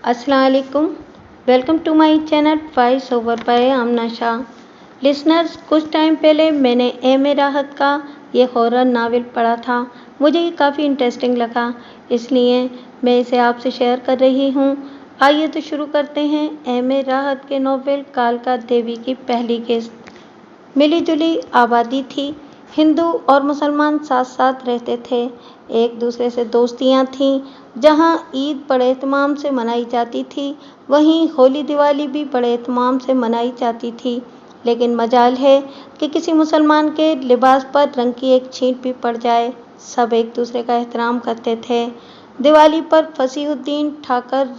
अस्सलाम वालेकुम। Welcome to my channel voice over by Amna Shah. Listeners, कुछ टाइम पहले मैंने ए राहत का ये हॉरर नावल पढ़ा था। मुझे ये काफ़ी इंटरेस्टिंग लगा, इसलिए मैं इसे आपसे शेयर कर रही हूँ। आइए तो शुरू करते हैं। ए राहत के नावल कालका देवी की पहली किस्त। मिली जुली आबादी थी। हिंदू और मुसलमान साथ साथ रहते थे। एक दूसरे से दोस्तियाँ थीं। जहाँ ईद बड़े एहतमाम से मनाई जाती थी, वहीं होली दिवाली भी बड़े एहतमाम से मनाई जाती थी। लेकिन मजाल है कि किसी मुसलमान के लिबास पर रंग की एक छींट भी पड़ जाए। सब एक दूसरे का एहतराम करते थे। दिवाली पर फसीहुद्दीन ठाकर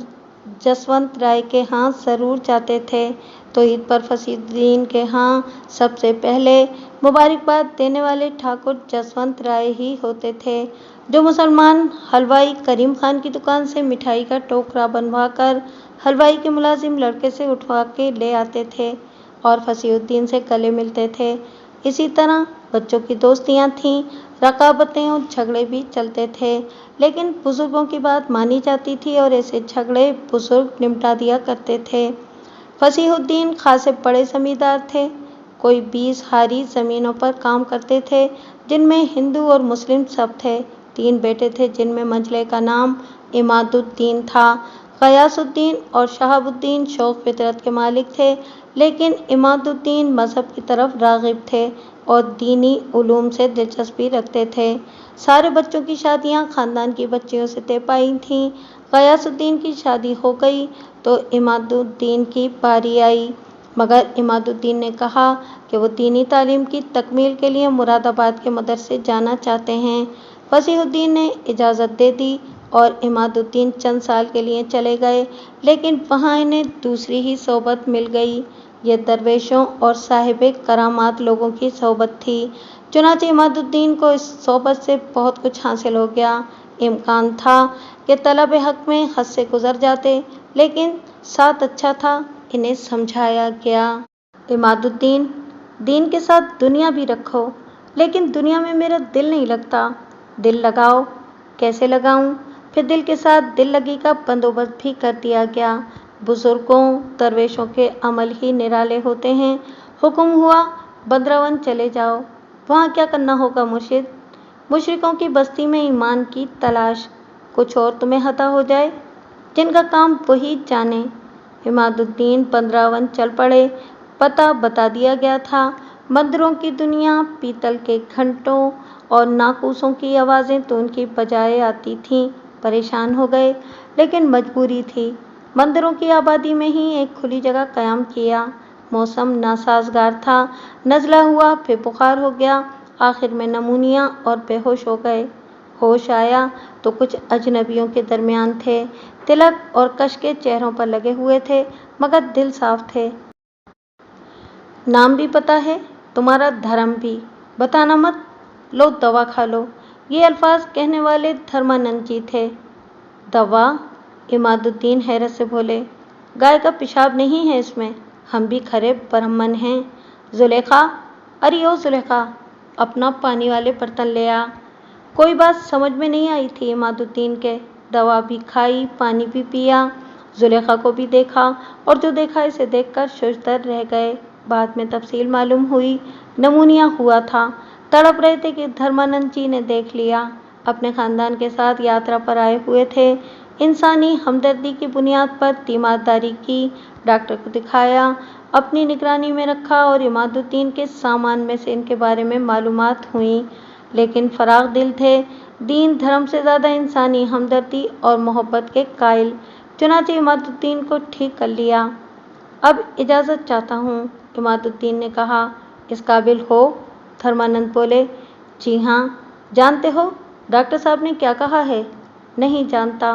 जसवंत राय के यहाँ ज़रूर जाते थे, तो ईद पर फसीहुद्दीन के यहाँ सबसे पहले मुबारकबाद देने वाले ठाकुर जसवंत राय ही होते थे। जो मुसलमान हलवाई करीम खान की दुकान से मिठाई का टोकरा बनवाकर हलवाई के मुलाजिम लड़के से उठवा के ले आते थे और फसीहुद्दीन से गले मिलते थे। इसी तरह बच्चों की दोस्तियाँ थीं। रकाबतें और झगड़े भी चलते थे, लेकिन बुजुर्गों की बात मानी जाती थी और ऐसे झगड़े बुजुर्ग निपटा दिया करते थे। फसीहुद्दीन खासे बड़े जमींदार थे। कोई 20 हारी ज़मीनों पर काम करते थे, जिनमें हिंदू और मुस्लिम सब थे। 3 बेटे थे, जिनमें मंझले का नाम इमादुद्दीन था। गयासुद्दीन और शहाबुद्दीन शौक फितरत के मालिक थे, लेकिन इमादुद्दीन मज़हब की तरफ राग़िब थे और दीनी उलूम से दिलचस्पी रखते थे। सारे बच्चों की शादियां ख़ानदान की बच्चियों से तय पाई थीं। गयासुद्दीन की शादी हो गई तो इमादुद्दीन की बारी आई, मगर इमादुद्दीन ने कहा कि वो दीनी तालीम की तकमील के लिए मुरादाबाद के मदरसे जाना चाहते हैं। फसीहुद्दीन ने इजाज़त दे दी और इमादुद्दीन चंद साल के लिए चले गए, लेकिन वहाँ इन्हें दूसरी ही सोबत मिल गई। ये दरवेशों और साहिब करामात लोगों की सोबत थी। चुनांचे इमादुद्दीन को इस सोबत से बहुत कुछ हासिल हो गया। इम्कान था कि तलब हक़ में हद से गुज़र जाते, लेकिन साथ अच्छा था, इन्हें समझाया गया। इमादुद्दीन, दीन के साथ दुनिया भी रखो, लेकिन दुनिया में मेरा दिल नहीं लगता। दिल लगाओ। कैसे लगाऊं? फिर दिल के साथ दिल लगी का बंदोबस्त भी कर दिया गया। बुजुर्गों दरवेशों के अमल ही निराले होते हैं। हुक्म हुआ, बद्रवन चले जाओ। वहाँ क्या करना होगा मुर्शिद? मुशरिकों की बस्ती में ईमान की तलाश। कुछ और तुम्हें हता हो जाए, जिनका काम वही जाने। इमादुद्दीन बद्रवन चल पड़े। पता बता दिया गया था। मंदिरों की दुनिया, पीतल के घंटों और नाकूसों की आवाज़ें तो उनकी बजाय आती थीं। परेशान हो गए, लेकिन मजबूरी थी। मंदिरों की आबादी में ही एक खुली जगह क़याम किया। मौसम नासाजगार था। नज़ला हुआ, फिर बुखार हो गया। आखिर में नमूनिया और बेहोश हो गए। होश आया तो कुछ अजनबियों के दरमियान थे। तिलक और कश के चेहरों पर लगे हुए थे, मगर दिल साफ थे। नाम भी पता है, तुम्हारा धर्म भी। बताना मत, लो दवा खा लो। ये अल्फाज कहने वाले धर्मानंद जी थे। दवा? इमादुद्दीन हैरत से बोले। गाय का पेशाब नहीं है इसमें, हम भी खरे ब्राह्मण हैं। जुलेखा, अरे ओ जुलेखा, अपना पानी वाले बर्तन ले आ। कोई बात समझ में नहीं आई थी इमादुद्दीन के। दवा भी खाई, पानी भी पिया, जुलेखा को भी देखा, और जो देखा इसे देखकर शुजदर रह गए। बाद में तफसील मालूम हुई, नमूनिया हुआ था। तड़प रहे थे कि धर्मानंद जी ने देख लिया। अपने खानदान के साथ यात्रा पर आए हुए थे। इंसानी हमदर्दी की बुनियाद पर तीमारदारी की। डॉक्टर को दिखाया, अपनी निगरानी में रखा और इमादुद्दीन के सामान में से इनके बारे में मालूमात हुई, लेकिन फराग दिल थे। दीन धर्म से ज़्यादा इंसानी हमदर्दी और मोहब्बत के कायल। चुनांचे इमादुद्दीन को ठीक कर लिया। अब इजाज़त चाहता हूँ, इमादुद्दीन ने कहा। इस काबिल हो? धर्मानंद बोले। जी हाँ। जानते हो डॉक्टर साहब ने क्या कहा है? नहीं जानता।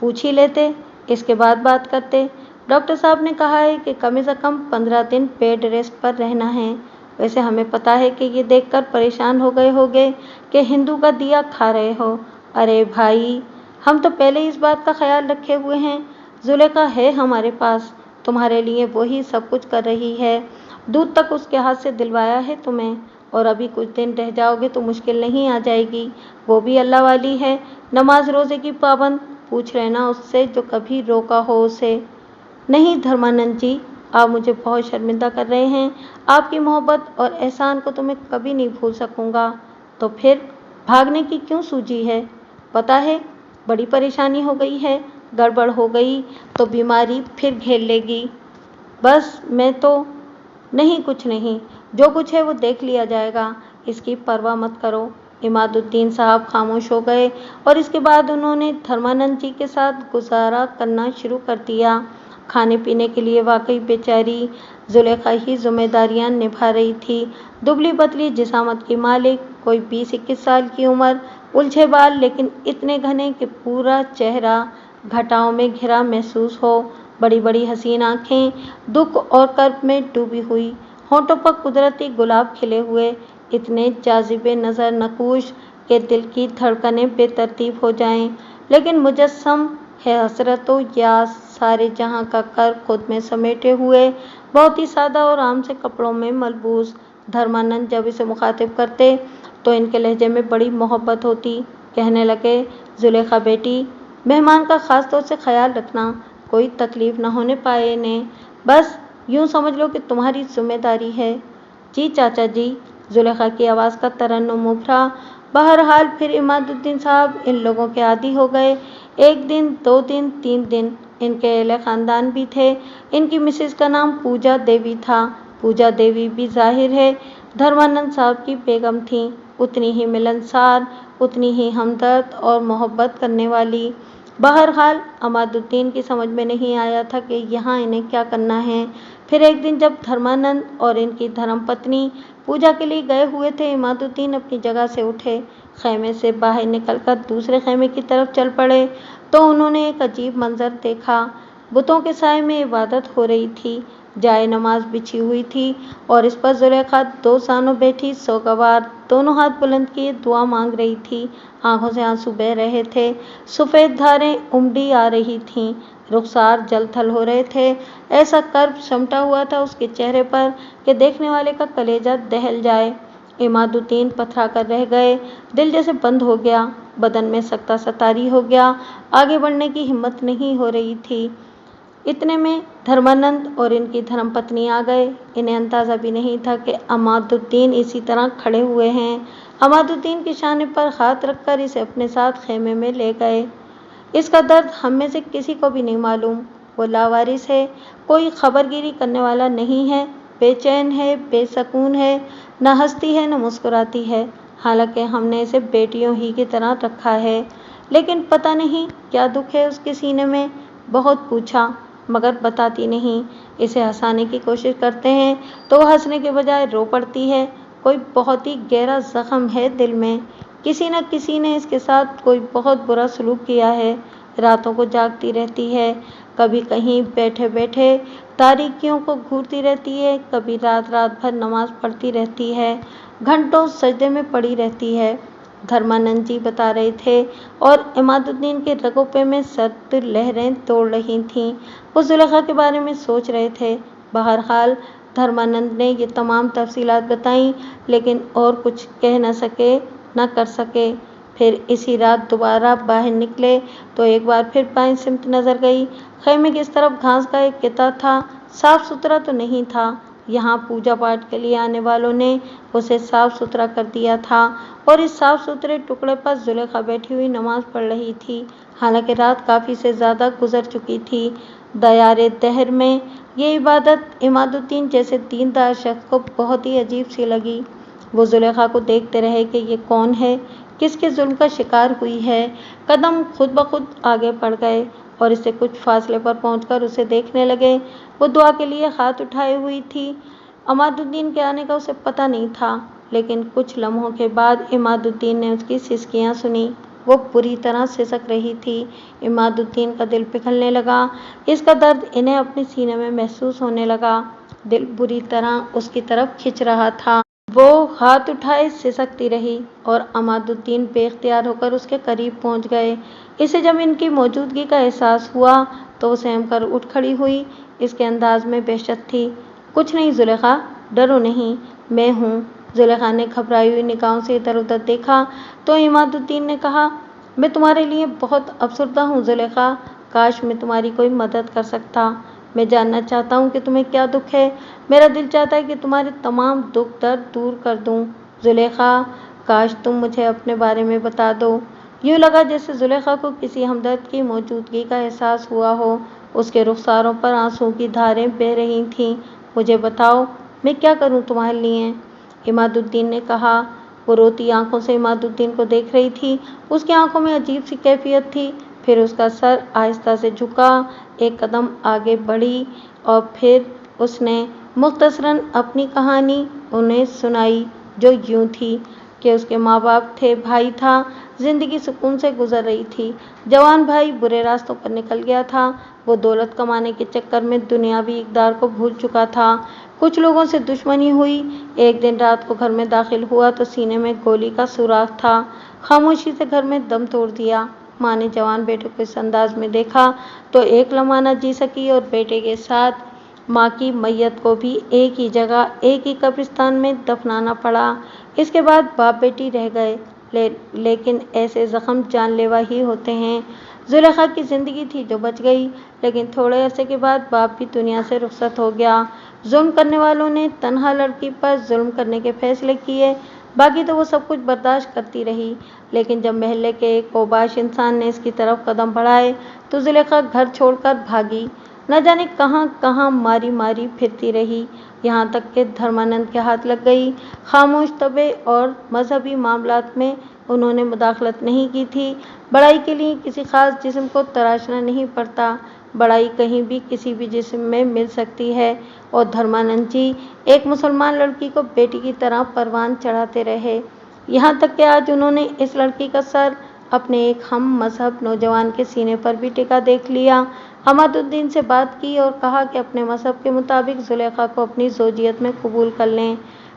पूछ ही लेते, इसके बाद बात करते। डॉक्टर साहब ने कहा है कि कम से कम 15 दिन बेड रेस्ट पर रहना है। वैसे हमें पता है कि ये देखकर परेशान हो गए होगे कि हिंदू का दिया खा रहे हो। अरे भाई, हम तो पहले इस बात का ख्याल रखे हुए हैं। जुलेखा है हमारे पास, तुम्हारे लिए वही सब कुछ कर रही है। दूध तक उसके हाथ से दिलवाया है तुम्हें, और अभी कुछ दिन रह जाओगे तो मुश्किल नहीं आ जाएगी। वो भी अल्लाह वाली है, नमाज रोज़े की पाबंद, पूछ लेना उससे जो कभी रोका हो उसे। नहीं धर्मानंद जी, आप मुझे बहुत शर्मिंदा कर रहे हैं। आपकी मोहब्बत और एहसान को तो मैं कभी नहीं भूल सकूंगा। तो फिर भागने की क्यों सूझी है? पता है बड़ी परेशानी हो गई है, गड़बड़ हो गई तो बीमारी फिर घेर लेगी। बस मैं तो नहीं, कुछ नहीं, जो कुछ है वो देख लिया जाएगा, इसकी परवाह मत करो। इमादुद्दीन साहब खामोश हो गए और इसके बाद उन्होंने धर्मानंद जी के साथ गुजारा करना शुरू कर दिया। खाने पीने के लिए वाकई बेचारी जुलेखा ही जिम्मेदारियां निभा रही थी। दुबली पतली जिसामत की मालिक, कोई 20-21 साल की उम्र, उलझे बाल लेकिन इतने घने कि पूरा चेहरा घटाओं में घिरा महसूस हो, बड़ी बड़ी हसीन आंखें दुख और कर्ब में डूबी हुई, होंठों पर कुदरती गुलाब खिले हुए, इतने जाजिबे नज़र नकूश के दिल की धड़कनें बेतरतीब हो जाएं। लेकिन मुजस्सम है हसरतों या सारे जहां का कर खुद में समेटे हुए, बहुत ही सादा और आम से कपड़ों में मलबूस। धर्मानंद जब इसे मुखातिब करते तो इनके लहजे में बड़ी मोहब्बत होती। कहने लगे, जुलेखा बेटी, मेहमान का खास तौर से ख्याल रखना, कोई तकलीफ न होने पाए इन्हें, बस यूं समझ लो कि तुम्हारी जिम्मेदारी है। जी चाचा जी, जुलेखा की आवाज़ का तरन्नुम उभरा। बहरहाल फिर इमादुद्दीन साहब इन लोगों के आदी हो गए। 1 दिन, 2 दिन, 3 दिन, इनके अहले ख़ानदान भी थे। इनकी मिसेज का नाम पूजा देवी था। पूजा देवी भी जाहिर है धर्मानंद साहब की बेगम थीं, उतनी ही मिलनसार, उतनी ही हमदर्द और मोहब्बत करने वाली। बहरहाल अमादुद्दीन की समझ में नहीं आया था कि यहाँ इन्हें क्या करना है। फिर एक दिन जब धर्मानंद और इनकी धर्मपत्नी पूजा के लिए गए हुए थे, इमादुद्दीन अपनी जगह से उठे, खेमे से बाहर निकलकर दूसरे खेमे की तरफ चल पड़े तो उन्होंने एक अजीब मंजर देखा। बुतों के साए में इबादत हो रही थी, जाए नमाज बिछी हुई थी और इस पर जुलेखा 2 सानों बैठी सोगवार, दोनों हाथ बुलंद किए दुआ मांग रही थी। आंखों से आंसू बह रहे थे, सफ़ेद धारें उमड़ी आ रही थीं, रुखसार जल-थल हो रहे थे। ऐसा कर्ब समटा हुआ था उसके चेहरे पर कि देखने वाले का कलेजा दहल जाए। इमादुद्दीन पथरा कर रह गए, दिल जैसे बंद हो गया, बदन में सकता सतारी हो गया, आगे बढ़ने की हिम्मत नहीं हो रही थी। इतने में धर्मानंद और इनकी धर्मपत्नी आ गए। इन्हें अंदाज़ा भी नहीं था कि अमादुद्दीन इसी तरह खड़े हुए हैं। अमादुद्दीन के शाने पर हाथ रखकर इसे अपने साथ खेमे में ले गए। इसका दर्द हम में से किसी को भी नहीं मालूम। वो लावारिस है, कोई खबरगिरी करने वाला नहीं है, बेचैन है, बेसकून है, न हंसती है न मुस्कुराती है। हालांकि हमने इसे बेटियों ही की तरह रखा है, लेकिन पता नहीं क्या दुख है उसके सीने में। बहुत पूछा मगर बताती नहीं। इसे हंसाने की कोशिश करते हैं तो वह हंसने के बजाय रो पड़ती है। कोई बहुत ही गहरा जख्म है दिल में। किसी न किसी ने इसके साथ कोई बहुत बुरा सलूक किया है। रातों को जागती रहती है, कभी कहीं बैठे बैठे तारीकियों को घूरती रहती है, कभी रात रात भर नमाज पढ़ती रहती है, घंटों सजदे में पड़ी रहती है। धर्मानंद जी बता रहे थे और इमादुद्दीन के रगोपे में सर्द लहरें तोड़ रही थीं। वो जुलेखा के बारे में सोच रहे थे। बहरहाल धर्मानंद ने ये तमाम तफसीलात बताईं, लेकिन और कुछ कह न सके, न कर सके। फिर इसी रात दोबारा बाहर निकले तो एक बार फिर बाईं सिमत नजर गई। खेमे की इस तरफ घास का एक किता था, साफ सुथरा तो नहीं था। यहाँ पूजा पाठ के लिए आने वालों ने उसे साफ सुथरा कर दिया था और इस साफ सुथरे टुकड़े पर जुलेखा बैठी हुई नमाज पढ़ रही थी। हालांकि रात काफ़ी से ज़्यादा गुजर चुकी थी। दयारे दहर में ये इबादत इमादुद्दीन जैसे दीनदार शख्स को बहुत ही अजीब सी लगी। वो जुलेखा को देखते रहे कि ये कौन है, किसके जुल्म का शिकार हुई है। कदम खुद ब खुद आगे बढ़ गए और इससे कुछ फासले पर पहुंचकर उसे देखने लगे। वो दुआ के लिए हाथ उठाए हुई थी। इमादुद्दीन के आने का उसे पता नहीं था, लेकिन कुछ लम्हों के बाद इमादुद्दीन ने उसकी सिसकियां सुनी। वो बुरी तरह सिसक रही थी। इमादुद्दीन का दिल पिघलने लगा। इसका दर्द इन्हें अपने सीने में महसूस होने लगा। दिल बुरी तरह उसकी तरफ खिंच रहा था। वो हाथ उठाए सिसकती रही और इमादुद्दीन बेख्तियार होकर उसके करीब पहुंच गए। इसे जब इनकी मौजूदगी का एहसास हुआ तो वो सहम कर उठ खड़ी हुई। इसके अंदाज में वहशत थी। कुछ नहीं जुलेखा, डरो नहीं, मैं हूँ। जुलेखा ने घबराई हुई निगाहों से इधर उधर देखा तो इमादुद्दीन ने कहा, میں تمہارے لیے بہت افسردہ ہوں زلیخا، کاش میں تمہاری کوئی مدد کر سکتا۔ میں جاننا چاہتا ہوں کہ تمہیں کیا دکھ ہے، میرا دل چاہتا ہے کہ تمہارے تمام دکھ درد دور کر دوں۔ زلیخا، کاش تم مجھے اپنے بارے میں بتا دو۔ یوں لگا جیسے زلیخا کو کسی ہمدرد کی موجودگی کا احساس ہوا ہو، اس کے رخساروں پر آنسوں کی دھاریں بہہ رہی تھیں۔ مجھے بتاؤ، میں کیا کروں تمہارے لیے؟ عماد الدین نے کہا۔ وہ روتی آنکھوں سے عماد الدین کو دیکھ رہی تھی، اس کی آنکھوں میں عجیب سی کیفیت تھی۔ پھر اس کا سر آہستہ سے جھکا، ایک قدم آگے بڑھی اور پھر اس نے مختصراً اپنی کہانی انہیں سنائی، جو یوں تھی کہ اس کے ماں باپ تھے، بھائی تھا، زندگی سکون سے گزر رہی تھی۔ جوان بھائی برے راستوں پر نکل گیا تھا، وہ دولت کمانے کے چکر میں دنیاوی اقدار کو بھول چکا تھا۔ کچھ لوگوں سے دشمنی ہوئی، ایک دن رات کو گھر میں داخل ہوا تو سینے میں گولی کا سوراخ تھا۔ خاموشی سے گھر میں دم توڑ دیا۔ ماں نے جوان بیٹے کو اس انداز میں دیکھا تو ایک لمحہ نہ جی سکی اور بیٹے کے ساتھ ماں کی میت کو بھی ایک ہی جگہ، ایک ہی قبرستان میں دفنانا پڑا۔ اس کے بعد باپ بیٹی رہ گئے، لیکن ایسے زخم جان لیوا ہی ہوتے ہیں۔ زلیخا کی زندگی تھی جو بچ گئی، لیکن تھوڑے عرصے کے بعد باپ بھی دنیا سے رخصت ہو گیا۔ ظلم کرنے والوں نے تنہا لڑکی پر ظلم کرنے کے فیصلے کیے، باقی تو وہ سب کچھ برداشت کرتی رہی۔ لیکن جب محلے کے ایک اوباش انسان نے اس کی طرف قدم بڑھائے تو زلیخا گھر چھوڑ کر بھاگی، نہ جانے کہاں کہاں ماری ماری پھرتی رہی، یہاں تک کہ دھرمانند کے ہاتھ لگ گئی۔ خاموش طبع اور مذہبی معاملات میں انہوں نے مداخلت نہیں کی تھی۔ بڑائی کے لیے کسی خاص جسم کو تراشنا نہیں پڑتا، بڑائی کہیں بھی کسی بھی جسم میں مل سکتی ہے، اور دھرمانند جی ایک مسلمان لڑکی کو بیٹی کی طرح پروان چڑھاتے رہے، یہاں تک کہ آج انہوں نے اس لڑکی کا سر اپنے ایک ہم مذہب نوجوان کے سینے پر بھی ٹکا دیکھ لیا۔ عماد الدین سے بات کی اور کہا کہ اپنے مذہب کے مطابق زلیخا کو اپنی زوجیت میں قبول کر لیں،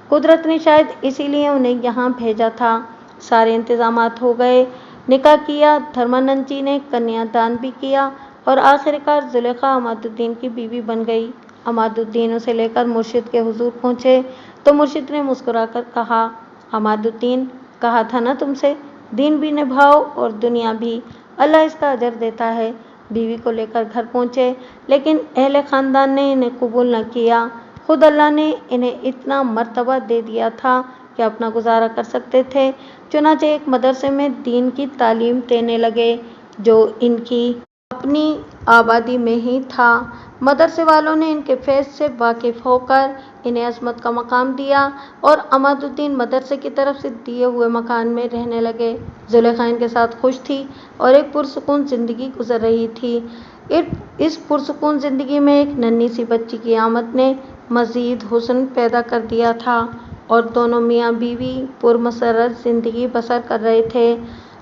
قدرت نے شاید اسی لیے انہیں یہاں بھیجا تھا۔ سارے انتظامات ہو گئے، نکاح کیا، دھرمانند جی نے کنیا دان بھی کیا اور آخر کار زلیخا عماد الدین کی بیوی بن گئی۔ عماد الدین اسے لے کر مرشد کے حضور پہنچے تو مرشد نے مسکرا کر کہا، عماد الدین، کہا تھا نا تم سے، دین بھی نبھاؤ اور دنیا بھی، اللہ اس کا اجر دیتا ہے۔ بیوی کو لے کر گھر پہنچے، لیکن اہل خاندان نے انہیں قبول نہ کیا۔ خود اللہ نے انہیں اتنا مرتبہ دے دیا تھا کہ اپنا گزارا کر سکتے تھے، چنانچہ ایک مدرسے میں دین کی تعلیم دینے لگے، جو ان کی اپنی آبادی میں ہی تھا۔ مدرسے والوں نے ان کے فیض سے واقف ہو کر انہیں عظمت کا مقام دیا اور عماد الدین مدرسے کی طرف سے دیے ہوئے مکان میں رہنے لگے۔ زلیخا ان کے ساتھ خوش تھی اور ایک پرسکون زندگی گزر رہی تھی۔ اس پرسکون زندگی میں ایک ننھی سی بچی کی آمد نے مزید حسن پیدا کر دیا تھا اور دونوں میاں بیوی پرمسرت زندگی بسر کر رہے تھے۔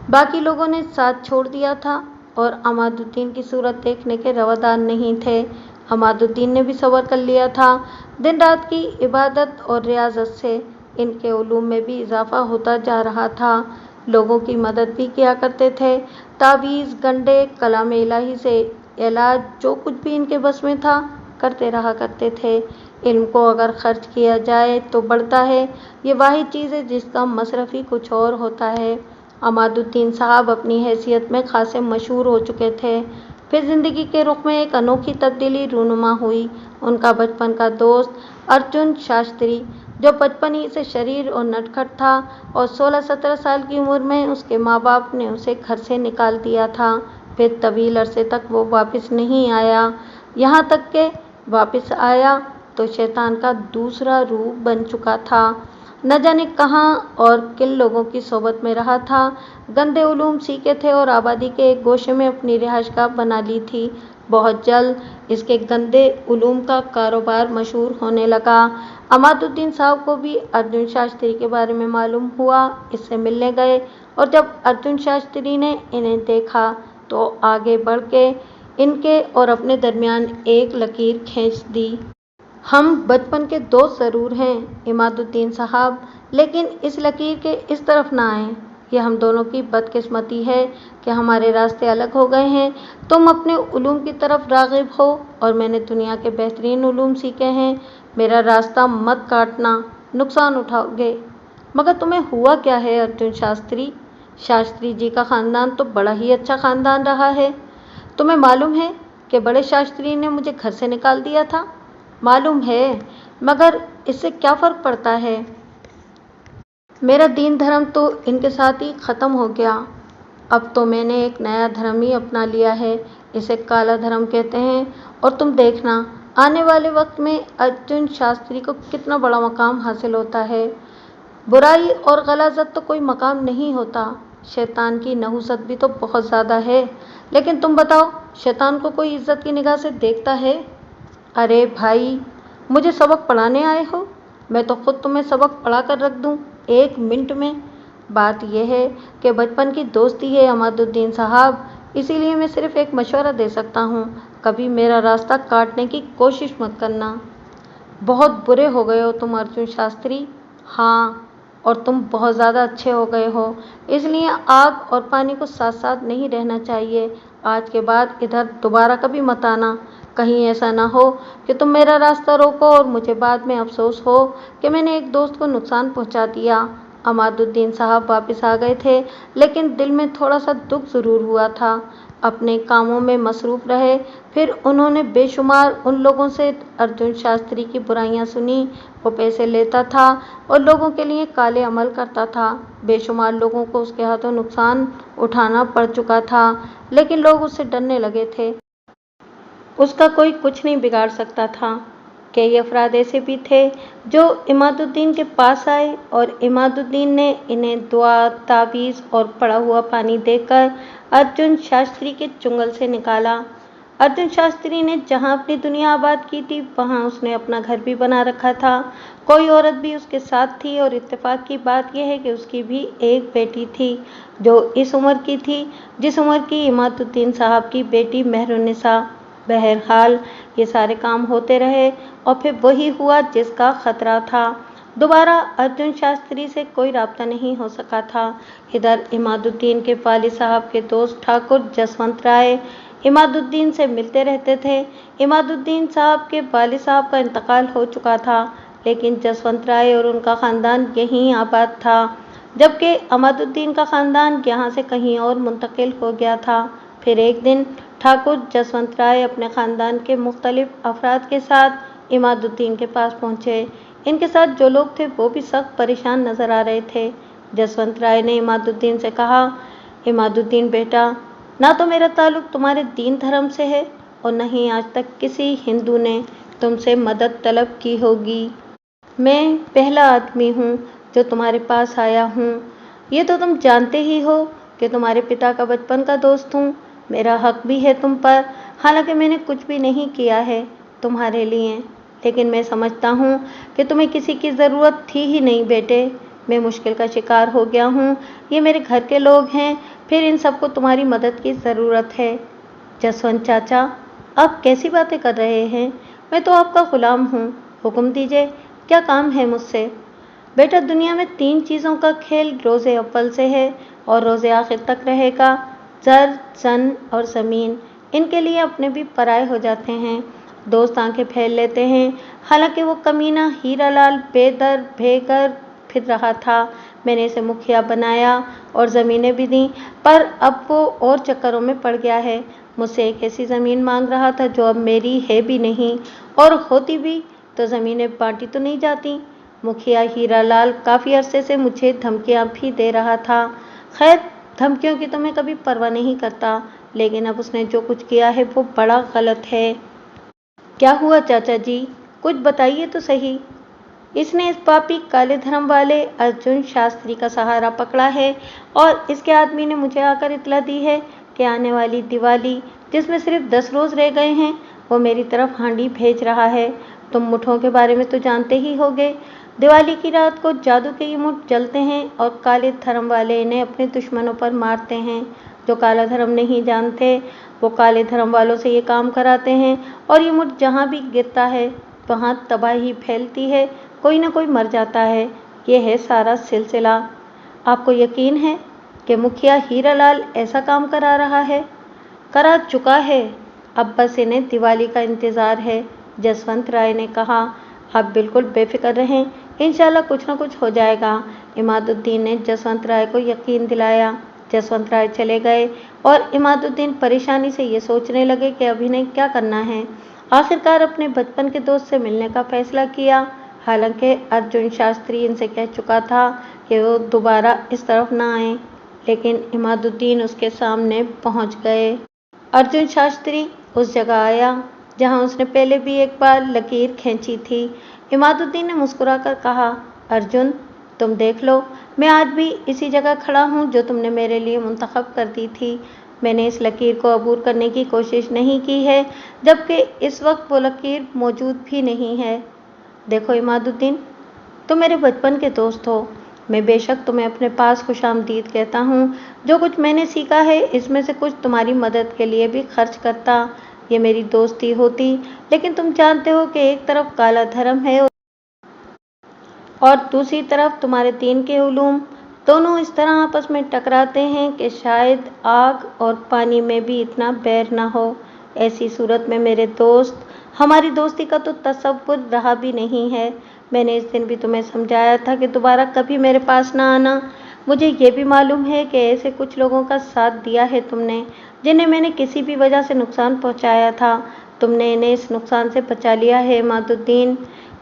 باقی لوگوں نے ساتھ چھوڑ دیا تھا اور عماد الدین کی صورت دیکھنے کے روادار نہیں تھے۔ عماد الدین نے بھی صبر کر لیا تھا۔ دن رات کی عبادت اور ریاضت سے ان کے علوم میں بھی اضافہ ہوتا جا رہا تھا۔ لوگوں کی مدد بھی کیا کرتے تھے، تعویذ، گنڈے، کلام الہی سے علاج، جو کچھ بھی ان کے بس میں تھا کرتے رہا کرتے تھے۔ علم کو اگر خرچ کیا جائے تو بڑھتا ہے، یہ واحد چیز ہے جس کا مصرف ہی کچھ اور ہوتا ہے۔ عماد الدین صاحب اپنی حیثیت میں خاصے مشہور ہو چکے تھے۔ پھر زندگی کے رخ میں ایک انوکھی تبدیلی رونما ہوئی۔ ان کا بچپن کا دوست ارجن شاستری، جو بچپن ہی سے شریر اور نٹکھٹ تھا اور 16-17 سال کی عمر میں اس کے ماں باپ نے اسے گھر سے نکال دیا تھا، پھر طویل عرصے تک وہ واپس نہیں آیا، یہاں تک کہ واپس آیا تو شیطان کا دوسرا روپ بن چکا تھا، نہ جانے کہاں اور کن لوگوں کی صحبت میں رہا تھا، گندے علوم سیکھے تھے اور آبادی کے ایک گوشے میں اپنی رہائش گاہ بنا لی تھی۔ بہت جلد اس کے گندے علوم کا کاروبار مشہور ہونے لگا۔ عماد الدین صاحب کو بھی ارجن شاستری کے بارے میں معلوم ہوا، اس سے ملنے گئے اور جب ارجن شاستری نے انہیں دیکھا تو آگے بڑھ کے ان کے اور اپنے درمیان ایک لکیر کھینچ دی۔ ہم بچپن کے دوست ضرور ہیں عماد الدین صاحب، لیکن اس لکیر کے اس طرف نہ آئیں، یہ ہم دونوں کی بدقسمتی ہے کہ ہمارے راستے الگ ہو گئے ہیں۔ تم اپنے علوم کی طرف راغب ہو اور میں نے دنیا کے بہترین علوم سیکھے ہیں، میرا راستہ مت کاٹنا، نقصان اٹھاؤ گے۔ مگر تمہیں ہوا کیا ہے ارجن شاستری؟ शास्त्री जी का खानदान तो बड़ा ही अच्छा खानदान रहा है। तुम्हें मालूम है कि बड़े शास्त्री ने मुझे घर से निकाल दिया था? मालूम है, मगर इससे क्या फर्क पड़ता है? मेरा दीन धर्म तो इनके साथ ही खत्म हो गया। अब तो मैंने एक नया धर्म ही अपना लिया है, इसे काला धर्म कहते हैं। और तुम देखना, आने वाले वक्त में अर्जुन शास्त्री को कितना बड़ा मकाम हासिल होता है। बुराई और गलाजत तो कोई मकाम नहीं होता, शैतान की नहुसत भी तो बहुत ज़्यादा है। लेकिन तुम बताओ, शैतान को कोई इज्जत की निगाह से देखता है? अरे भाई, मुझे सबक पढ़ाने आए हो? मैं तो खुद तुम्हें सबक पढ़ा कर रख दूं 1 मिनट में। बात यह है कि बचपन की दोस्ती है अमादुद्दीन साहब, इसीलिए मैं सिर्फ एक मशवरा दे सकता हूँ, कभी मेरा रास्ता काटने की कोशिश मत करना। बहुत बुरे हो गए हो तुम अर्जुन शास्त्री। हाँ, और तुम बहुत ज़्यादा अच्छे हो गए हो, इसलिए आग और पानी को साथ साथ नहीं रहना चाहिए। आज के बाद इधर दोबारा कभी मत आना। कहीं ऐसा ना हो कि तुम मेरा रास्ता रोको और मुझे बाद में अफसोस हो कि मैंने एक दोस्त को नुकसान पहुंचा दिया। अमादुद्दीन साहब वापस आ गए थे, लेकिन दिल में थोड़ा सा दुख ज़रूर हुआ था। अपने कामों में मसरूफ़ रहे। फिर उन्होंने बेशुमार उन लोगों से अर्जुन शास्त्री की बुराइयां सुनी। वो पैसे लेता था और लोगों के लिए काले अमल करता था। बेशुमार लोगों को उसके हाथों नुकसान उठाना पड़ चुका था, लेकिन लोग उससे डरने लगे थे। उसका कोई कुछ नहीं बिगाड़ सकता था। कई अफराद ऐसे भी थे जो इमादुद्दीन के पास आए और इमादुद्दीन ने इन्हें दुआ, तावीज़ और पड़ा हुआ पानी देकर अर्जुन शास्त्री के चुंगल से निकाला। अर्जुन शास्त्री ने जहां अपनी दुनिया आबाद की थी, वहां उसने अपना घर भी बना रखा था। कोई औरत भी उसके साथ थी और इत्तेफाक की बात यह है कि उसकी भी एक बेटी थी, जो इस उम्र की थी जिस उम्र की इमादुद्दीन साहब की बेटी मेहरुन्निसा। बहरहाल ये सारे काम होते रहे और फिर वही हुआ जिसका खतरा था। दोबारा अर्जुन शास्त्री से कोई राब्ता नहीं हो सका था। इधर इमादुद्दीन के वालिद साहब के दोस्त ठाकुर जसवंत राय इमादुद्दीन से मिलते रहते थे। इमादुद्दीन साहब के वालिद साहब का इंतकाल हो चुका था, लेकिन जसवंत राय और उनका ख़ानदान यहीं आबाद था, जबकि इमादुद्दीन का ख़ानदान यहाँ से कहीं और मुंतकिल हो गया था। फिर एक दिन ठाकुर जसवंत राय अपने ख़ानदान के मुख्तलिफ अफराद के साथ इमादुद्दीन के पास पहुँचे। इनके साथ जो लोग थे वो भी सख्त परेशान नज़र आ रहे थे। जसवंत राय ने इमादुद्दीन से कहा, इमादुद्दीन बेटा, ना तो मेरा ताल्लुक़ तुम्हारे दीन धर्म से है और न ही आज तक किसी हिंदू ने तुमसे मदद तलब की होगी। मैं पहला आदमी हूँ जो तुम्हारे पास आया हूँ। ये तो तुम जानते ही हो कि तुम्हारे पिता का बचपन का दोस्त हूँ। मेरा हक भी है तुम पर, हालांकि मैंने कुछ भी नहीं किया है तुम्हारे लिए, लेकिन मैं समझता हूँ कि तुम्हें किसी की ज़रूरत थी ही नहीं बेटे। मैं मुश्किल का शिकार हो गया हूँ, ये मेरे घर के लोग हैं, फिर इन सबको तुम्हारी मदद की ज़रूरत है। जसवंत चाचा, आप कैसी बातें कर रहे हैं? मैं तो आपका ग़ुलाम हूँ, हुक्म दीजिए, क्या काम है मुझसे? बेटा, दुनिया में 3 चीज़ों का खेल रोज़े अव्वल से है और रोज़े आखिर तक रहेगा। ज़र, सन और ज़मीन, इनके लिए अपने भी पराए हो जाते हैं। दोस्त आंखें फेर लेते हैं। हालांकि वो कमीना हीरालाल बेदर भेकर फिर रहा था। मैंने इसे मुखिया बनाया और ज़मीनें भी दी, पर अब वो और चक्करों में पड़ गया है। मुझसे एक ऐसी ज़मीन मांग रहा था जो अब मेरी है भी नहीं, और होती भी तो ज़मीनें बांटी तो नहीं जाती। मुखिया हीरालाल काफ़ी अरसे से मुझे धमकियाँ भी दे रहा था। खैर, धमकियों की तो मैं कभी परवाह नहीं करता, लेकिन अब उसने जो कुछ किया है वो बड़ा गलत है। क्या हुआ चाचा जी, कुछ बताइए तो सही। इसने इस पापी काले धर्म वाले अर्जुन शास्त्री का सहारा पकड़ा है और इसके आदमी ने मुझे आकर इतला दी है कि आने वाली दिवाली, जिसमें सिर्फ 10 रोज़ रह गए हैं, वो मेरी तरफ हांडी भेज रहा है। तुम मुठों के बारे में तो जानते ही होगे। दिवाली की रात को जादू के ये मुठ जलते हैं और काले धर्म वाले इन्हें अपने दुश्मनों पर मारते हैं। जो काला धर्म नहीं जानते वो काले धर्म वालों से ये काम कराते हैं और ये मुठ जहाँ भी गिरता है वहाँ तबाही फैलती है, कोई ना कोई मर जाता है। ये है सारा सिलसिला। आपको यकीन है कि मुखिया हीरालाल ऐसा काम करा रहा है? करा चुका है, अब बस इन्हें दिवाली का इंतज़ार है। जसवंत राय ने कहा, आप बिल्कुल बेफिक्र रहें, इंशाल्लाह कुछ ना कुछ हो जाएगा। इमादुद्दीन ने जसवंत राय को यकीन दिलाया। जसवंत राय चले गए और इमादुद्दीन परेशानी से ये सोचने लगे कि अभिनय क्या करना है। आखिरकार अपने बचपन के दोस्त से मिलने का फैसला किया। हालांकि अर्जुन शास्त्री इनसे कह चुका था कि वो दोबारा इस तरफ ना आए, लेकिन इमादुद्दीन उसके सामने पहुंच गए। अर्जुन शास्त्री उस जगह आया जहां उसने पहले भी एक बार लकीर खींची थी। इमादुद्दीन ने मुस्कुराकर कहा, अर्जुन, तुम देख लो, मैं आज भी इसी जगह खड़ा हूं जो तुमने मेरे लिए मुंतखब कर दी थी। मैंने इस लकीर को अबूर करने की कोशिश नहीं की है, जबकि इस वक्त वो लकीर मौजूद भी नहीं है। देखो इमादुद्दीन, तुम मेरे बचपन के दोस्त हो। मैं बेशक तुम्हें अपने पास खुशामदीद कहता हूँ। जो कुछ मैंने सीखा है इसमें से कुछ तुम्हारी मदद के लिए भी खर्च करता। ये मेरी दोस्ती होती, लेकिन तुम जानते हो कि एक तरफ काला धर्म है और दूसरी तरफ तुम्हारे दीन के उलूम। दोनों इस तरह आपस में टकराते हैं कि शायद आग और पानी में भी इतना बैर ना हो। ऐसी सूरत में मेरे दोस्त, हमारी दोस्ती का तो तसव्वुर रहा भी नहीं है। मैंने इस दिन भी तुम्हें समझाया था कि दोबारा कभी मेरे पास ना आना। मुझे ये भी मालूम है कि ऐसे कुछ लोगों का साथ दिया है तुमने, जिन्हें मैंने किसी भी वजह से नुकसान पहुंचाया था। तुमने इन्हें इस नुकसान से बचा लिया है इमादुद्दीन।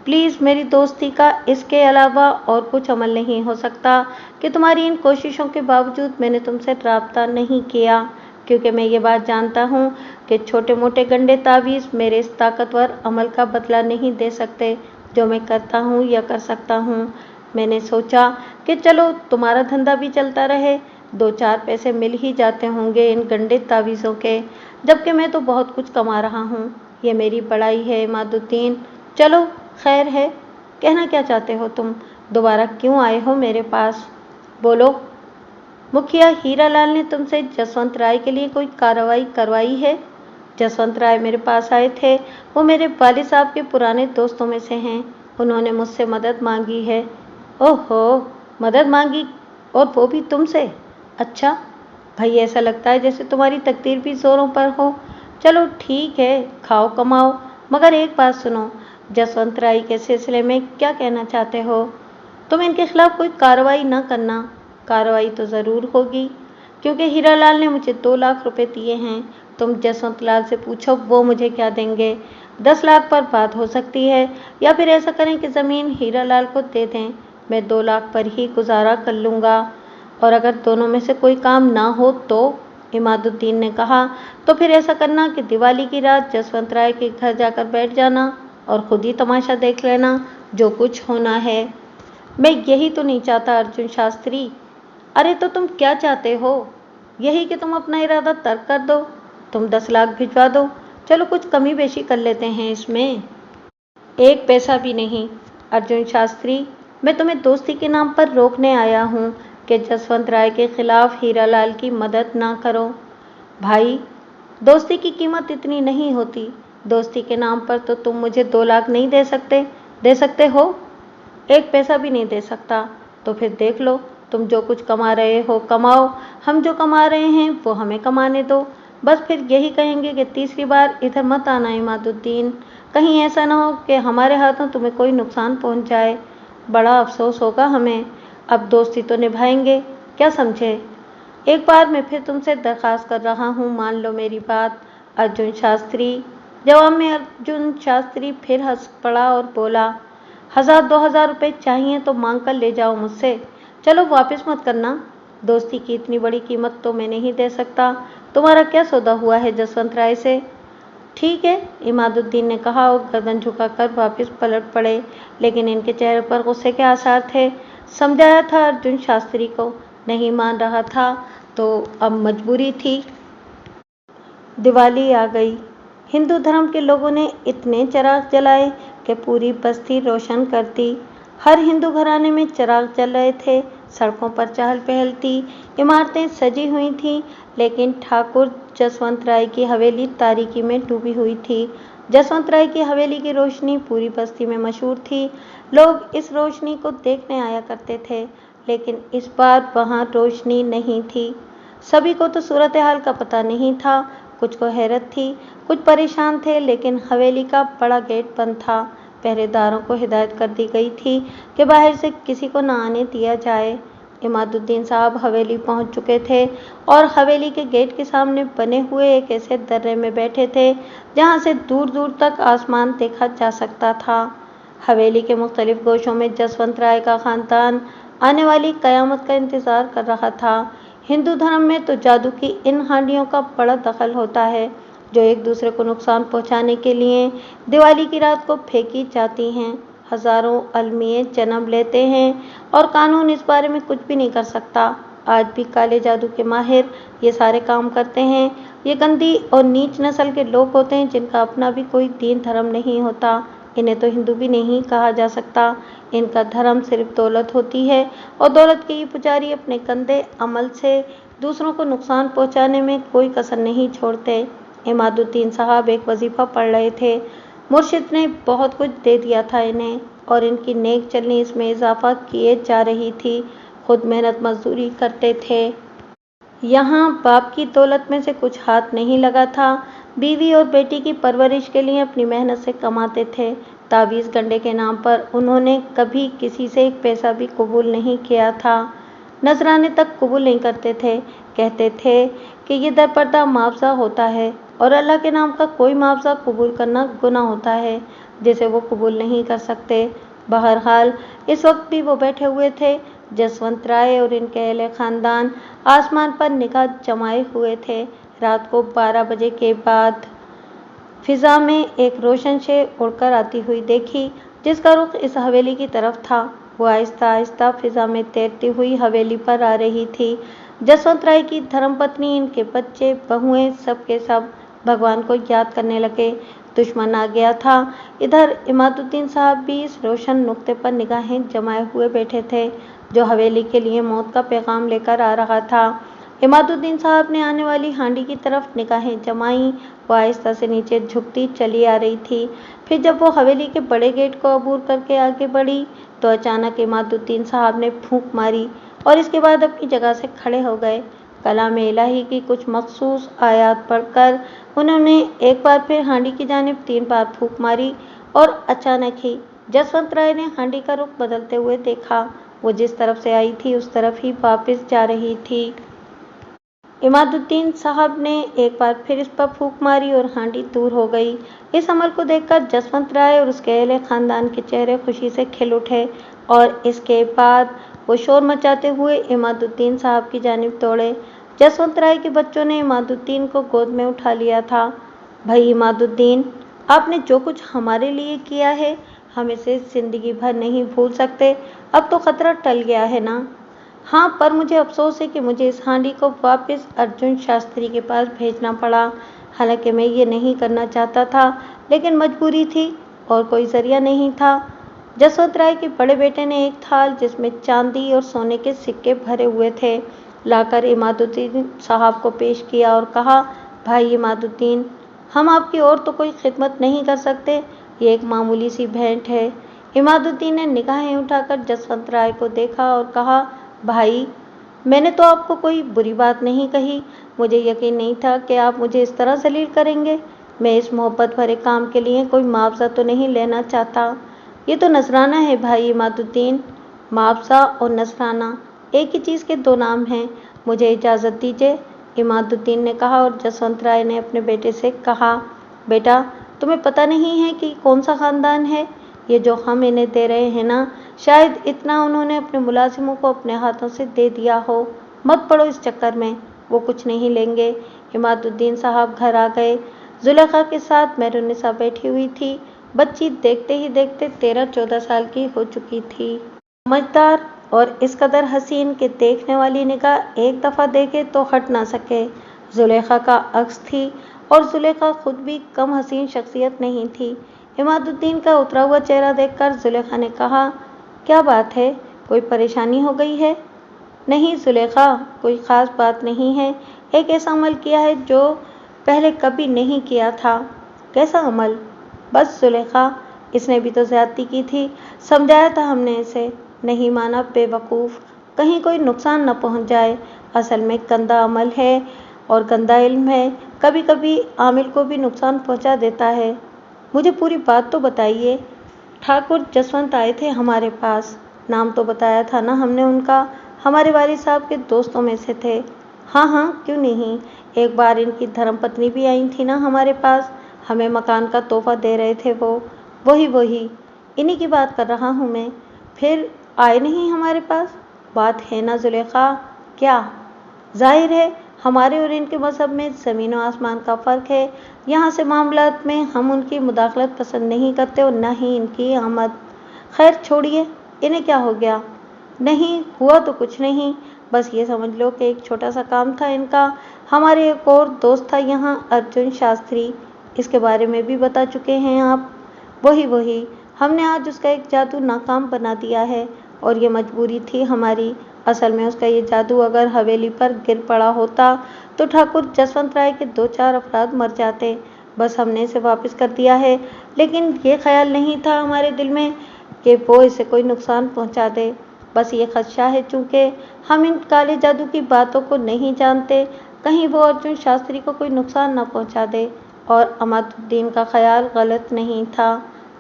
प्लीज़, मेरी दोस्ती का इसके अलावा और कुछ अमल नहीं हो सकता कि तुम्हारी इन कोशिशों के बावजूद मैंने तुमसे राब्ता नहीं किया, क्योंकि मैं ये बात जानता हूँ कि छोटे मोटे गंडे तावीज़ मेरे इस ताकतवर अमल का बदला नहीं दे सकते जो मैं करता हूँ या कर सकता हूँ। मैंने सोचा कि चलो तुम्हारा धंधा भी चलता रहे, 2-4 पैसे मिल ही जाते होंगे इन गंडे तावीज़ों के, जबकि मैं तो बहुत कुछ कमा रहा हूँ। ये मेरी बड़ाई है इमादुद्दीन। चलो खैर है, कहना क्या चाहते हो तुम? दोबारा क्यों आए हो मेरे पास? बोलो। मुखिया हीरालाल ने तुमसे जसवंत राय के लिए कोई कार्रवाई करवाई है? जसवंत राय मेरे पास आए थे। वो मेरे वालिद साहब के पुराने दोस्तों में से हैं। उन्होंने मुझसे मदद मांगी है। ओहो, मदद मांगी, और वो भी तुमसे? अच्छा भाई, ऐसा लगता है जैसे तुम्हारी तकदीर भी जोरों पर हो। चलो ठीक है, खाओ कमाओ, मगर एक बात सुनो, जसवंत राय के सिलसिले में क्या कहना चाहते हो? तुम इनके खिलाफ कोई कार्रवाई न करना। कार्रवाई तो ज़रूर होगी, क्योंकि हीरालाल ने मुझे 2 लाख रुपए दिए हैं। तुम जसवंत लाल से पूछो वो मुझे क्या देंगे। 10 लाख पर बात हो सकती है, या फिर ऐसा करें कि ज़मीन हीरालाल को दे दें। मैं 2 लाख पर ही गुजारा कर लूँगा। और अगर दोनों में से कोई काम ना हो तो? इमादुद्दीन ने कहा, तो फिर ऐसा करना कि दिवाली की रात जसवंत राय के घर जाकर बैठ जाना और खुद ही तमाशा देख लेना, जो कुछ होना है। मैं यही तो नहीं चाहता अर्जुन शास्त्री। अरे तो तुम क्या चाहते हो? यही कि तुम अपना इरादा तर्क कर दो। तुम 10 लाख भिजवा दो। चलो कुछ कमी बेशी कर लेते हैं इसमें। 1 पैसा भी नहीं। अर्जुन शास्त्री, मैं तुम्हें दोस्ती के नाम पर रोकने आया हूँ कि जसवंत राय के खिलाफ हीरालाल की मदद ना करो। भाई, दोस्ती की कीमत इतनी नहीं होती। दोस्ती के नाम पर तो तुम मुझे 2 लाख नहीं दे सकते। दे सकते हो? 1 पैसा भी नहीं दे सकता। तो फिर देख लो, तुम जो कुछ कमा रहे हो कमाओ, हम जो कमा रहे हैं वो हमें कमाने दो। बस फिर यही कहेंगे कि तीसरी बार इधर मत आना इमादुद्दीन। कहीं ऐसा ना हो कि हमारे हाथों तुम्हें कोई नुकसान पहुंच जाए। बड़ा अफसोस होगा हमें। अब दोस्ती तो निभाएंगे, क्या समझे? एक बार मैं फिर तुमसे दरख्वास्त कर रहा हूँ, मान लो मेरी बात। अर्जुन शास्त्री। जवाब में अर्जुन शास्त्री फिर हंस पड़ा और बोला, 1000-2000 रुपये चाहिए तो मांग कर ले जाओ मुझसे। चलो वापस मत करना। दोस्ती की इतनी बड़ी कीमत तो मैं नहीं दे सकता। तुम्हारा क्या सौदा हुआ है जसवंत राय से? ठीक है, इमादुद्दीन ने कहा और गर्दन झुकाकर वापस पलट पड़े, लेकिन इनके चेहरे पर गुस्से के आसार थे। समझाया था अर्जुन शास्त्री को, नहीं मान रहा था तो अब मजबूरी थी। दिवाली आ गई। हिंदू धर्म के लोगों ने इतने चिराग जलाए कि पूरी बस्ती रोशन कर दी। हर हिंदू घराने में चिराग जल रहे थे। सड़कों पर चहल पहल थी, इमारतें सजी हुई थीं, लेकिन ठाकुर जसवंत राय की हवेली तारीकी में डूबी हुई थी। जसवंत राय की हवेली की रोशनी पूरी बस्ती में मशहूर थी। लोग इस रोशनी को देखने आया करते थे, लेकिन इस बार वहाँ रोशनी नहीं थी। सभी को तो सूरत हाल का पता नहीं था। कुछ को हैरत थी, कुछ परेशान थे, लेकिन हवेली का बड़ा गेट बंद था। पहरेदारों को हिदायत कर दी गई थी कि बाहर से किसी को न आने दिया जाए। इमादुद्दीन साहब हवेली पहुंच चुके थे और हवेली के गेट के सामने बने हुए एक ऐसे दर्रे में बैठे थे जहां से दूर दूर तक आसमान देखा जा सकता था। हवेली के मुख्तलिफ गोशों में जसवंत राय का खानदान आने वाली कयामत का इंतजार कर रहा था। हिंदू धर्म में तो जादू की इन हांडियों का बड़ा दखल होता है जो एक दूसरे को नुकसान पहुंचाने के लिए दिवाली की रात को फेंकी जाती हैं। हजारों अलमिए जन्म लेते हैं और कानून इस बारे में कुछ भी नहीं कर सकता। आज भी काले जादू के माहिर ये सारे काम करते हैं। ये गंदी और नीच नस्ल के लोग होते हैं जिनका अपना भी कोई दीन धर्म नहीं होता। इन्हें तो हिंदू भी नहीं कहा जा सकता। इनका धर्म सिर्फ दौलत होती है और दौलत के ये पुजारी अपने गंदे अमल से दूसरों को नुकसान पहुंचाने में कोई कसर नहीं छोड़ते। इमादुद्दीन साहब एक वजीफा पढ़ रहे थे। मुर्शिद ने बहुत कुछ दे दिया था इन्हें और इनकी नेक चलनी इसमें इजाफा किए जा रही थी। खुद मेहनत मजदूरी करते थे। यहाँ बाप की दौलत में से कुछ हाथ नहीं लगा था। बीवी और बेटी की परवरिश के लिए अपनी मेहनत से कमाते थे। तावीज़ गंडे के नाम पर उन्होंने कभी किसी से एक पैसा भी कबूल नहीं किया था। नजराने तक कबूल नहीं करते थे। कहते थे कि ये दरपर्दा मुआवजा होता है और अल्लाह के नाम का कोई मुआवजा कबूल करना गुनाह होता है जिसे वो कबूल नहीं कर सकते। बहरहाल इस वक्त भी वो बैठे हुए थे। जसवंत राय और इनके अहले खानदान आसमान पर निगाह जमाए हुए थे। रात को 12 बजे के बाद फिजा में एक रोशन शे उड़कर आती हुई देखी जिसका रुख इस हवेली की तरफ था। वो आहिस्ता आहिस्ता फिजा में तैरती हुई हवेली पर आ रही थी। जसवंत राय की धर्मपत्नी, इनके बच्चे, बहुएं सब के सब भगवान को याद करने लगे। दुश्मन आ गया था। इधर इमादुद्दीन साहब भी इस रोशन नुक्ते पर निगाहें जमाए हुए बैठे थे जो हवेली के लिए मौत का पैगाम लेकर आ रहा था। इमादुद्दीन साहब ने आने वाली हांडी की तरफ निगाहें जमाई। वो आहिस्ता से नीचे झुकती चली आ रही थी। फिर जब वो हवेली के बड़े गेट को अबूर करके आगे बढ़ी तो अचानक इमादुद्दीन साहब ने फूंक मारी और इसके बाद अपनी जगह से खड़े हो गए। कलाम इलाही की कुछ मखसूस आयात पढ़कर उन्होंने एक बार फिर हांडी की जानिब 3 बार फूंक मारी और अचानक ही जसवंत राय ने हांडी का रुख बदलते हुए देखा। वो जिस तरफ से आई थी उस तरफ ही वापस जा रही थी। इमादुद्दीन साहब ने एक बार फिर इस पर फूंक मारी और हांडी दूर हो गई। इस अमल को देखकर जसवंत राय और उसके अहले खानदान के चेहरे खुशी से खिल उठे और इसके बाद वो शोर मचाते हुए इमादुद्दीन साहब की जानिब दौड़े। जसवंत राय के बच्चों ने इमादुद्दीन को गोद में उठा लिया था। भाई इमादुद्दीन, आपने जो कुछ हमारे लिए किया है हम इसे जिंदगी भर नहीं भूल सकते। अब तो खतरा टल गया है ना? हाँ, पर मुझे अफसोस है कि मुझे इस हांडी को वापस अर्जुन शास्त्री के पास भेजना पड़ा। हालांकि मैं ये नहीं करना चाहता था लेकिन मजबूरी थी और कोई जरिया नहीं था। जसवंत राय के बड़े बेटे ने एक थाल जिसमें चांदी और सोने के सिक्के भरे हुए थे लाकर इमादुद्दीन साहब को पेश किया और कहा, भाई इमादुद्दीन, हम आपकी और तो कोई खिदमत नहीं कर सकते, ये एक मामूली सी भेंट है। इमादुद्दीन ने निगाहें उठाकर जसवंत राय को देखा और कहा, भाई, मैंने तो आपको कोई बुरी बात नहीं कही। मुझे यकीन नहीं था कि आप मुझे इस तरह जलील करेंगे। मैं इस मोहब्बत भरे काम के लिए कोई मुआवजा तो नहीं लेना चाहता। ये तो नजराना है भाई इमादुद्दीन। मुआवजा और नजराना एक ही चीज़ के 2 नाम हैं। मुझे इजाज़त दीजिए, इमादुद्दीन ने कहा और जसवंत राय ने अपने बेटे से कहा, बेटा, तुम्हें पता नहीं है कि कौन सा खानदान है? ये जो हम इन्हें दे रहे हैं ना, शायद इतना उन्होंने अपने मुलाजिमों को अपने हाथों से दे दिया हो। मत पड़ो इस चक्कर में, वो कुछ नहीं लेंगे। इमादुद्दीन साहब घर आ गए। जुलेखा के साथ मेहरुन्निसा बैठी हुई थी। बच्ची देखते ही देखते 13-14 साल की हो चुकी थी। समझदार और इस कदर हसीन के देखने वाली निगाह एक दफ़ा देखे तो हट ना सके। जुलेखा का अक्स थी और जुलेखा खुद भी कम हसीन शख्सियत नहीं थी। इमादुद्दीन का उतरा हुआ चेहरा देखकर जुलेखा ने कहा, क्या बात है, कोई परेशानी हो गई है? नहीं जुलेखा, कोई ख़ास बात नहीं है। एक ऐसा अमल किया है जो पहले कभी नहीं किया था। कैसा अमल? बस जुलेखा, इसने भी तो ज़्यादती की थी। समझाया था हमने इसे, नहीं माना बेवकूफ़, कहीं कोई नुकसान न पहुंच जाए। असल में गंदा अमल है और गंदा इल्म है, कभी कभी आमिल को भी नुकसान पहुंचा देता है। मुझे पूरी बात तो बताइए। ठाकुर जसवंत आए थे हमारे पास। नाम तो बताया था ना हमने उनका, हमारे वालिद साहब के दोस्तों में से थे। हाँ हाँ, क्यों नहीं। एक बार इनकी धर्मपत्नी भी आई थी ना हमारे पास, हमें मकान का तोहफा दे रहे थे वो। वही इन्हीं की बात कर रहा हूँ मैं। फिर आए नहीं हमारे पास? बात है ना जुलेखा। क्या? जाहिर है हमारे और इनके मज़हब में ज़मीन और आसमान का फ़र्क है। यहाँ से मामलात में हम उनकी मुदाखलत पसंद नहीं करते और न ही इनकी आमद। खैर छोड़िए, इन्हें क्या हो गया? नहीं हुआ तो कुछ नहीं, बस ये समझ लो कि एक छोटा सा काम था इनका। हमारे एक और दोस्त था यहाँ, अर्जुन शास्त्री, इसके बारे में भी बता चुके हैं आप। वही हमने आज उसका एक जादू नाकाम बना दिया है और ये मजबूरी थी हमारी। असल में उसका ये जादू अगर हवेली पर गिर पड़ा होता तो ठाकुर जसवंत राय के 2-4 अफराद मर जाते। बस हमने इसे वापस कर दिया है, लेकिन ये ख्याल नहीं था हमारे दिल में कि वो इसे कोई नुकसान पहुंचा दे। बस ये खदशा है चूँकि हम इन काले जादू की बातों को नहीं जानते, कहीं वो अर्जुन शास्त्री को कोई नुकसान न पहुंचा दे। और अमादुद्दीन का ख्याल गलत नहीं था,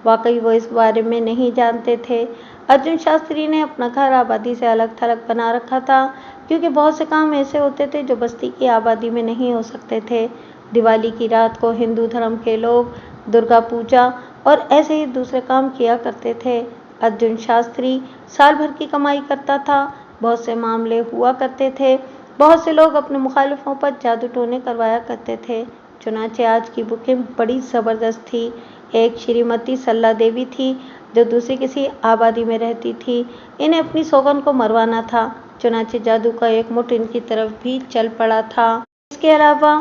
वाकई वो इस बारे में नहीं जानते थे। अर्जुन शास्त्री ने अपना घर आबादी से अलग थलग बना रखा था, क्योंकि बहुत से काम ऐसे होते थे जो बस्ती की आबादी में नहीं हो सकते थे। दिवाली की रात को हिंदू धर्म के लोग दुर्गा पूजा और ऐसे ही दूसरे काम किया करते थे। अर्जुन शास्त्री साल भर की कमाई करता था, बहुत से मामले हुआ करते थे, बहुत से लोग अपने मुखालिफों पर जादू टोने करवाया करते थे। चुनाचे आज की बुकिंग बड़ी ज़बरदस्त थी। एक श्रीमती सल्ला देवी थी जो दूसरी किसी आबादी में रहती थी। इन्हें अपनी सौगन को मरवाना था, चुनाचे जादू का एक मुठ इनकी तरफ भी चल पड़ा था। इसके अलावा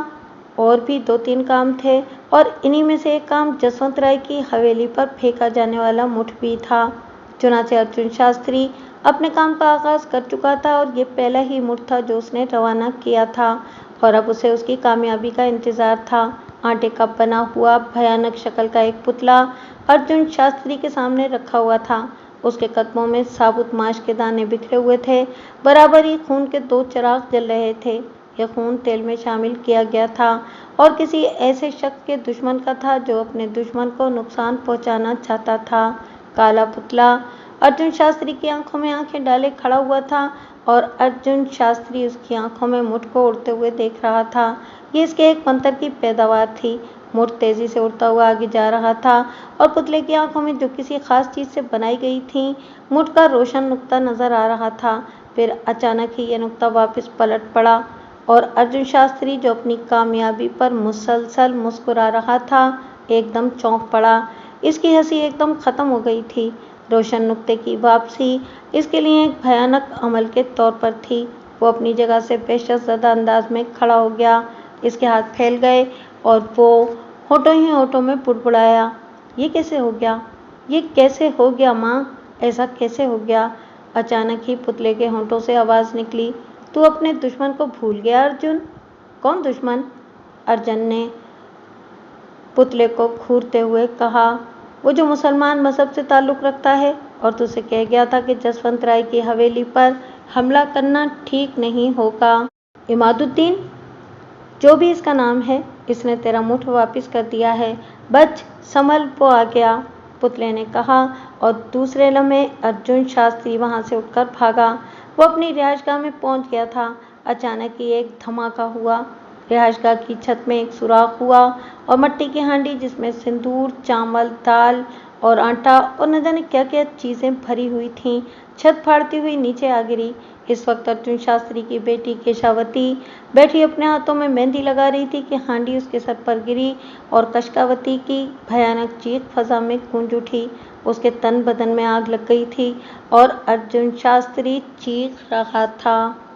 और भी 2-3 काम थे और इन्हीं में से एक काम जसवंत राय की हवेली पर फेंका जाने वाला मुठ भी था। चुनाचे अर्जुन शास्त्री अपने काम का आगाज़ कर चुका था और ये पहला ही मुठ था जो उसने रवाना किया था और अब उसे उसकी कामयाबी का इंतज़ार था। आटे का बना हुआ भयानक शक्ल का एक पुतला अर्जुन शास्त्री के सामने रखा हुआ था। उसके कदमों में साबुत मांस के दाने बिखरे हुए थे, बराबर ही खून के 2 चिराग जल रहे थे। यह खून तेल में शामिल किया गया था और किसी ऐसे शख्स के दुश्मन का था जो अपने दुश्मन को नुकसान पहुंचाना चाहता था। काला पुतला अर्जुन शास्त्री की आंखों में आंखें डाले खड़ा हुआ था और अर्जुन शास्त्री उसकी आंखों में मुठ को उड़ते हुए देख रहा था। ये इसके एक मंत्र की पैदावार थी। मुठ तेजी से उड़ता हुआ आगे जा रहा था और पुतले की आंखों में जो किसी खास चीज से बनाई गई थी, मुठ का रोशन नुक्ता नजर आ रहा था। फिर अचानक ही यह नुक्ता वापस पलट पड़ा और अर्जुन शास्त्री जो अपनी कामयाबी पर मुसलसल मुस्कुरा रहा था, एकदम चौंक पड़ा। इसकी हंसी एकदम खत्म हो गई थी। रोशन नुक्ते की वापसी इसके लिए एक भयानक अमल के तौर पर थी। वो अपनी जगह से बेशर्मदा अंदाज में खड़ा हो गया, इसके हाथ फैल गए और वो होठों ही होठों में बुड़बुड़ाया। ये कैसे हो गया? ये कैसे हो गया माँ? ऐसा कैसे हो गया? अचानक ही पुतले के होठों से आवाज़ निकली, तू अपने दुश्मन को भूल गया अर्जुन? कौन दुश्मन? अर्जुन ने पुतले को घूरते हुए कहा, वो जो मुसलमान मजहब से ताल्लुक़ रखता है और तुझसे कह गया था कि जसवंत राय की हवेली पर हमला करना ठीक नहीं होगा। इमादुद्दीन, जो भी इसका नाम है, इसने तेरा मुठ वापस कर दिया है। बच संभल, वो आ गया, पुतले ने कहा और दूसरे लम्हे अर्जुन शास्त्री वहाँ से उठकर भागा। वो अपनी रिहाइशगाह में पहुँच गया था। अचानक ही एक धमाका हुआ। रिहाइशगाह की छत में एक सुराख हुआ और मिट्टी की हांडी जिसमें सिंदूर, चावल, दाल और आटा और न जाने क्या क्या चीज़ें भरी हुई थीं, छत फाड़ती हुई नीचे आ गिरी। इस वक्त अर्जुन शास्त्री की बेटी केशावती बैठी अपने हाथों में मेहंदी लगा रही थी कि हांडी उसके सर पर गिरी और कशकावती की भयानक चीख फजा में गूंज उठी। उसके तन बदन में आग लग गई थी और अर्जुन शास्त्री चीख रहा था।